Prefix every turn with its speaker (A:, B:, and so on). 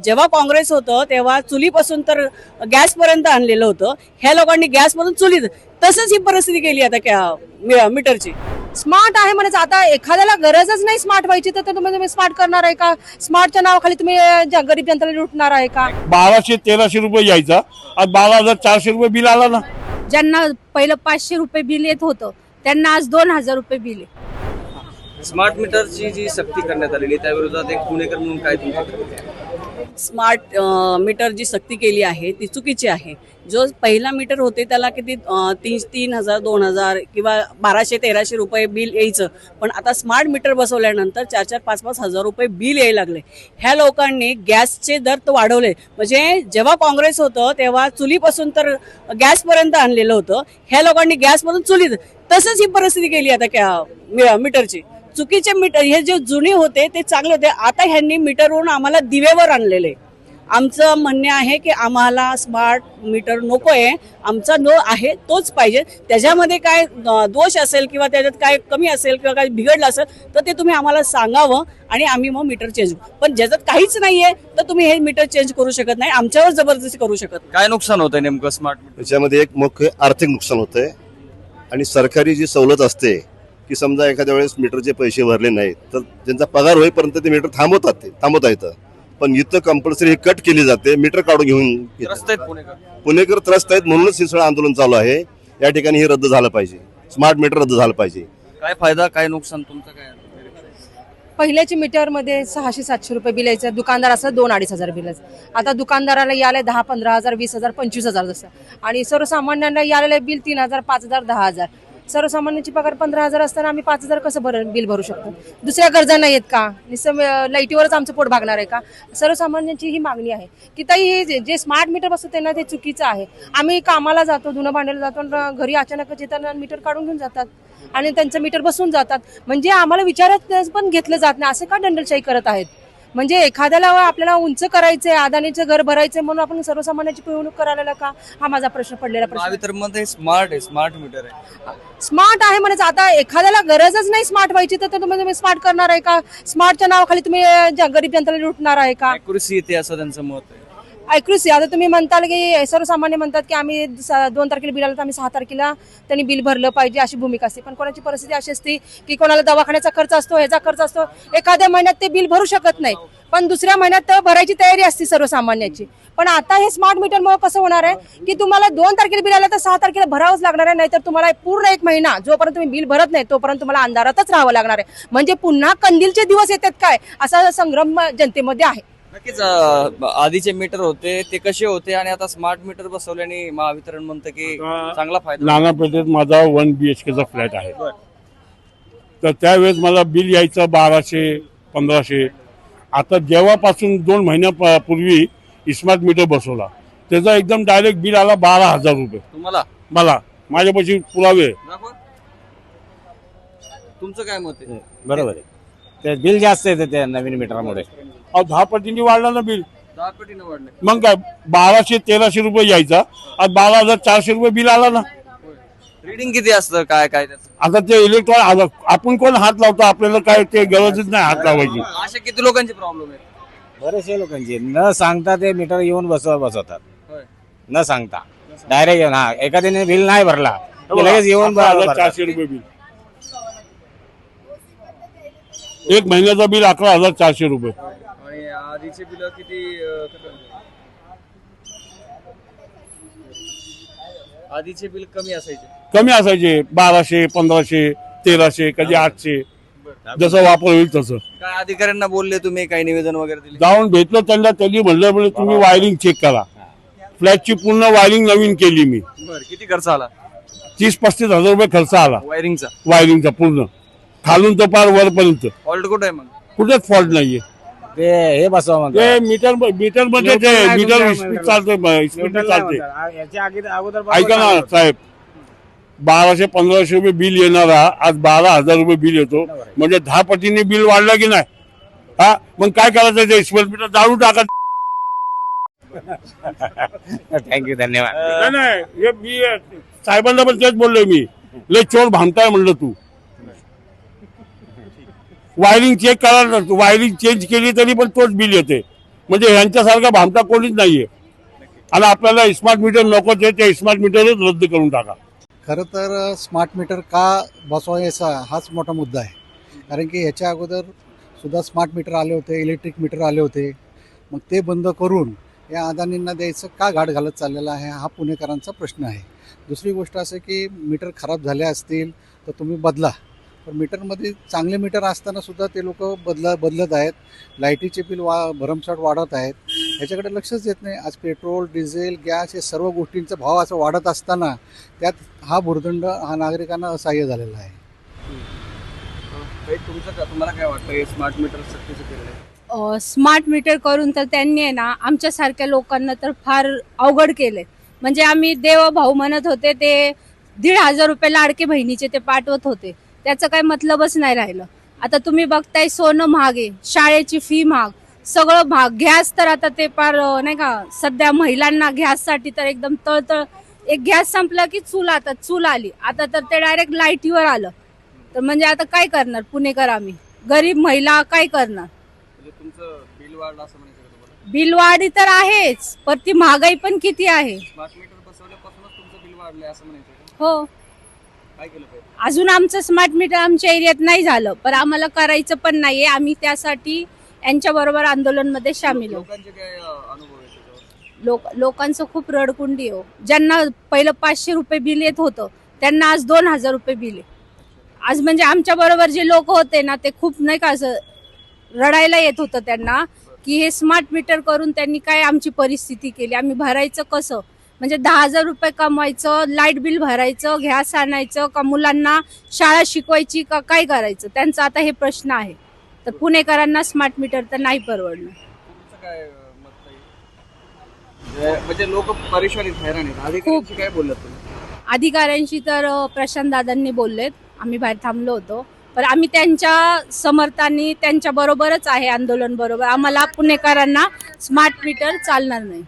A: जेव्हा काँग्रेस होतं तेव्हा चुलीपासून तर गॅसपर्यंत आणलेलं होतं. ह्या लोकांनी गॅसमधून चुलीत, तसंच ही परिस्थिती केली आता मीटरची.
B: स्मार्ट आहे म्हणायचं. आता एखाद्याला गरजच नाही स्मार्ट व्हायची तर तुम्ही स्मार्ट करणार आहे का? स्मार्टच्या नावाखाली तुम्ही गरीब जनतेला लुटणार आहे का?
C: 1200-1300 रुपये यायचा, आज 12,400 रुपये बिल आला ना.
B: ज्यांना पहिलं 500 रुपये बिल येत होतं त्यांना आज 2000 रुपये बिल आहे.
D: स्मार्ट मीटरची जी सक्ती करण्यात आलेली आहे त्याविरोधात एक पुणेकर म्हणून काय तुमचं प्रतिक्रिया आहे?
A: स्मार्ट मीटर जी सक्ती केली आहे ती चुकीची आहे. जो पहिला मीटर होते त्याला किती 3,000 2,000 किंवा 1200-1300 रुपये बिल यायचं, पण आता स्मार्ट मीटर बसवल्यानंतर 4,000 5,000 5,000 रुपये बिल यायला लागले. ह्या लोकांनी गॅसचे दर तर वाढवले. म्हणजे जेव्हा काँग्रेस होतं तेव्हा चुलीपासून तर गॅसपर्यंत आणलेलं होतं. ह्या लोकांनी गॅसमधून चुलीत, तसंच ही परिस्थिती केली आता मीटरची. चुकीचे मीटर हे जे जुने होते ते चांगले होते. आता ह्यांनी मीटरवरून आम्हाला दिवेवर आणलेले. आमचं म्हणणे आहे की आम्हाला स्मार्ट मीटर नको आहे. आमचा जो आहे तोच पाहिजे. त्याच्यामध्ये काय दोष असेल किंवा त्याच्यात काय कमी असेल किंवा काय बिघडलं असेल तर ते तुम्ही आम्हाला सांगावं आणि आम्ही मग मीटर चेंज करू. पण ज्याच्यात काहीच नाहीये तर तुम्ही हे मीटर चेंज करू शकत नाही, आमच्यावर जबरदस्ती करू शकत नाही.
D: काय नुकसान होतंय नेमकं स्मार्ट मीटर?
E: त्याच्यामध्ये एक मुख्य आर्थिक नुकसान होतंय आणि सरकारी जी सवलत असते की समजा एखाद्या वेळेस मीटरचे पैसे भरले नाहीत तर त्यांचा पगार होईपर्यंत ते मीटर थांबवता येतं. पण इथं कंपल्सरी कट केली जाते, मीटर काढून घेऊन
D: त्रस्त आहेत पुणेकर.
E: पुणेकर त्रस्त आहेत. म्हणूनच हे सगळं आंदोलन चालू आहे. या ठिकाणी हे रद्द झालं पाहिजे, स्मार्ट मीटर रद्द झालं पाहिजे.
D: काय फायदा काय नुकसान तुमचं काय?
B: पहिल्याच्या मीटरमध्ये 600-700 रुपये बिल यायचं. दुकानदार असं 2-2.5 हजार बिल. आता दुकानदाराला यायला 10-15,000 20,000 25,000 जसं, आणि सर्वसामान्यांना यायला बिल 3,000 5,000 10,000. सर्वसामान्यांची पगार 15,000 असताना आम्ही 5,000 कसं बिल भरू शकतो? दुसऱ्या गरजा नाही आहेत का? लाईटीवरच आमचं पोट भागणार आहे का? सर्वसामान्यांची ही मागणी आहे की ताई हे जे स्मार्ट मीटर बसवते ना ते चुकीचं आहे. आम्ही कामाला जातो, धुणं भांड्याला जातो, घरी अचानकच येताना मीटर काढून घेऊन जातात आणि त्यांचं मीटर बसवून जातात. म्हणजे आम्हाला विचारात पण घेतलं जात नाही. असं का दंडलशाही करत आहेत? म्हणजे एखाद्याला आपल्याला उंच करायचंय, अदानीचं घर भरायचंय म्हणून आपण सर्वसामान्यांची पिळवणूक करायला का? हा माझा प्रश्न पडलेला प्रश्न.
D: महावितरणमध्ये स्मार्ट आहे, स्मार्ट मीटर आहे.
B: स्मार्ट आहे म्हणायचं. आता एखाद्याला गरजच नाही स्मार्ट व्हायची तर तुम्ही स्मार्ट करणार आहे का? स्मार्टच्या नावाखाली तुम्ही गरीब जनतेला लुटणार आहे का?
D: ॲक्युरसी येते असं त्यांचं मत आहे.
B: ऐकूच. आता तुम्ही म्हणताल की सर्वसामान्य म्हणतात की आम्ही 2 तारखेला बिल आलं तर आम्ही 6 तारखेला त्यांनी बिल भरलं पाहिजे अशी भूमिका असते. पण कोणाची परिस्थिती अशी असते की कोणाला दवाखान्याचा खर्च असतो, ह्याचा खर्च असतो, एखाद्या महिन्यात ते बिल भरू शकत नाही पण दुसऱ्या महिन्यात भरायची तयारी असते सर्वसामान्याची. पण आता हे स्मार्ट मीटरमुळे कसं होणार आहे की तुम्हाला 2 तारखेला बिल आलं तर 6 तारखेला भरावंच लागणार आहे. नाहीतर तुम्हाला पूर्ण 1 महिना जोपर्यंत तुम्ही बिल भरत नाही तोपर्यंत तुम्हाला अंधारातच राहावं लागणार आहे. म्हणजे पुन्हा कंदीलचे दिवस येतात काय असा संग्राम जनतेमध्ये आहे.
D: नक्कीच. आधीचे मीटर होते ते कसे होते आणि आता स्मार्ट मीटर बसवल्याने महावितरण म्हणतं की चांगला फायदा.
C: नाना पेठेत माझा 1 BHK चा फ्लॅट आहे. तर त्यावेळेस मला बिल यायचं 1200-1500. आता जेव्हापासून 2 महिन्यापूर्वी स्मार्ट मीटर बसवला त्याचा एकदम डायरेक्ट बिल आला 12,000 रुपये.
D: तुम्हाला?
C: मला माझ्यापाशी पुरावे.
D: तुमचं काय मत आहे?
F: बरोबर आहे. ते बिल जास्त येते त्या नवीन मीटरमुळे.
C: 10 पटींनी वाढलं ना बिल.
D: 10 पटीने वाढले.
C: मग काय 1200-1300 रुपये यायचा, आज 12,400 रुपये बिल आला ना.
D: रीडिंग किती असतं काय काय त्याचं?
C: आता ते इलेक्ट्रॉनिक आपण कोण हात लावतो? आपल्याला काय ते गरजच नाही हात लावायची.
D: अशा किती लोकांचे प्रॉब्लेम आहेत?
F: बरेचसे लोकांची न सांगता ते मीटर येऊन बसवतात.
D: होय.
F: न सांगता डायरेक्ट येऊन. हा, एखाद्याने बिल नाही भरला की लगेच येऊन
C: 11,400 रुपये बिल. 1 महिन्याचा बिल 11,400 रुपये.
D: आणि आधीचे बिल किती? आधीचे बिल कमी असायचे.
C: कमी असायचे 1200, 1500, 1300, कधी 800, जसं वापर होईल तसं.
D: काय अधिकाऱ्यांना बोलले तुम्ही? काही निवेदन वगैरे दिले?
C: जाऊन भेटलो त्यांना. त्यांनी म्हणलं म्हणजे तुम्ही वायरिंग चेक करा. फ्लॅटची पूर्ण वायरिंग नवीन केली मी.
D: बरं. किती खर्च आला?
C: 30-35 हजार रुपये खर्च आला
D: वायरिंगचा.
C: वायरिंगचा पूर्ण खालून तर पार वरपर्यंत.
D: फॉल्ट कुठे आहे मग?
C: कुठेच फॉल्ट नाहीये.
F: ते हे बसवा म्हणतात.
C: ते मीटर मध्ये मीटर स्पीड चालते, स्पीड चालते.
F: याच्या अगोदर
C: ऐका ना साहेब, 1200-1500 रुपये बिल येणारा आज 12,000 रुपये बिल येतो. म्हणजे 10 पटीने बिल वाढलं की नाही? हा, मग काय करायचं? ते स्क्वेअर मीटर जाळू टाका.
F: थँक्यू, धन्यवाद.
C: नाही हे मी साहेबांना पण तेच बोललोय मी. लय चोर भामताय म्हणलं तू. वायरिंग चेक करा. वायरिंग चेंज केली तरी पण तोच बिल येते. म्हणजे यांच्यासारखा भामटा कोणीच नाहीये. आणि आपल्याला स्मार्ट मीटर नकोच आहे, ते स्मार्ट मीटरच रद्द करून टाका.
G: खरं तर स्मार्ट मीटर का बसवायचा हाच मोठा मुद्दा आहे. कारण की ह्याच्या अगोदर सुद्धा स्मार्ट मीटर आले होते, इलेक्ट्रिक मीटर आले होते. मग ते बंद करून या अदानींना द्यायचं का घाट घालत चाललेला आहे, हा पुणेकरांचा प्रश्न आहे. दुसरी गोष्ट असं की मीटर खराब झाले असतील तर तुम्ही बदला. पण मीटरमध्ये चांगले मीटर असताना सुद्धा ते लोक बदलत आहेत. लाईटीचे बिल भरमसाठ वाढत आहेत. ह्याच्याकडे लक्षच देत नाही. आज पेट्रोल, डिझेल, गॅस हे सर्व गोष्टींचा भाव असं वाढत असताना त्यात हा भुर्दंड हा नागरिकांना असह्य झालेला आहे.
D: तुम्हाला काय वाटतं हे स्मार्ट मीटर सक्तीचं केलेलं आहे?
H: स्मार्ट मीटर करून तर त्यांनी आहे ना आमच्यासारख्या लोकांना तर फार अवघड केले. म्हणजे आम्ही देव भाऊ म्हणत होते, ते 1,500 रुपये लाडके बहिणीचे ते पाठवत होते, त्याचं काही मतलबच नाही राहिलं. आता तुम्ही बघताय सोनं महाग आहे, शाळेची फी महाग, सगळं महाग. गॅस तर आता ते फार नाही का, सध्या महिलांना गॅससाठी तर एकदम तळतळ. एक गॅस संपला की आता चूल आली, आता तर ते डायरेक्ट लाईटीवर आलं. तर म्हणजे आता काय करणार पुणेकर, आम्ही गरीब महिला काय करणार.
D: तुमचं बिल वाढलं असं म्हणायचं का तुम्हाला?
H: बिल वाढी तर आहेच, पण ती महागाई पण किती आहे.
D: स्मार्ट मीटर बसवल्यापासूनच तुमचं बिल वाढलंय असं म्हणायचं का?
H: हो,
D: काय केलं पाहिजे?
H: अजून आमचं स्मार्ट मीटर आमच्या एरियात नाही झालं, पण आम्हाला करायचं पण नाहीये. आम्ही त्यासाठी यांच्या बरोबर आंदोलनमध्ये सामील आहोत.
D: लोकांचे काय अनुभव आहे त्याच्यावर?
H: लोकांचं खूप रडकुंडी हो. ज्यांना पहिलं 500 रुपये बिल येत होतं त्यांना आज 2,000 रुपये बिल आहे. आज म्हणजे आमच्या बरोबर जे लोक होते ना, ते खूप नाही का असं रडायला येत होतं त्यांना, की हे स्मार्ट मीटर करून त्यांनी काय आमची परिस्थिती केली, आम्ही भरायचं कसं. म्हणजे 10,000 रुपये कमवायचं, लाईट बिल भरायचं, गॅस आणायचं का, मुलांना शाळा शिकवायची का, काय करायचं. त्यांचा आता हे प्रश्न आहे. तर पुणेकरांना स्मार्ट मीटर तर नाही परवडणार.
D: तुमचं काय मत आहे? म्हणजे लोक परेशानीत, हैराण आहेत. अधिकाऱ्यांशी काय बोललात तुम्ही?
H: अधिकाऱ्यांशी तर प्रशांत दादांनी बोललेत, आम्ही बाहेर थांबलो होतो. पण आम्ही त्यांच्या समर्थांनी त्यांच्या बरोबरच आहे, आंदोलन बरोबर. आम्हाला पुणेकरांना स्मार्ट मीटर चालणार नाही.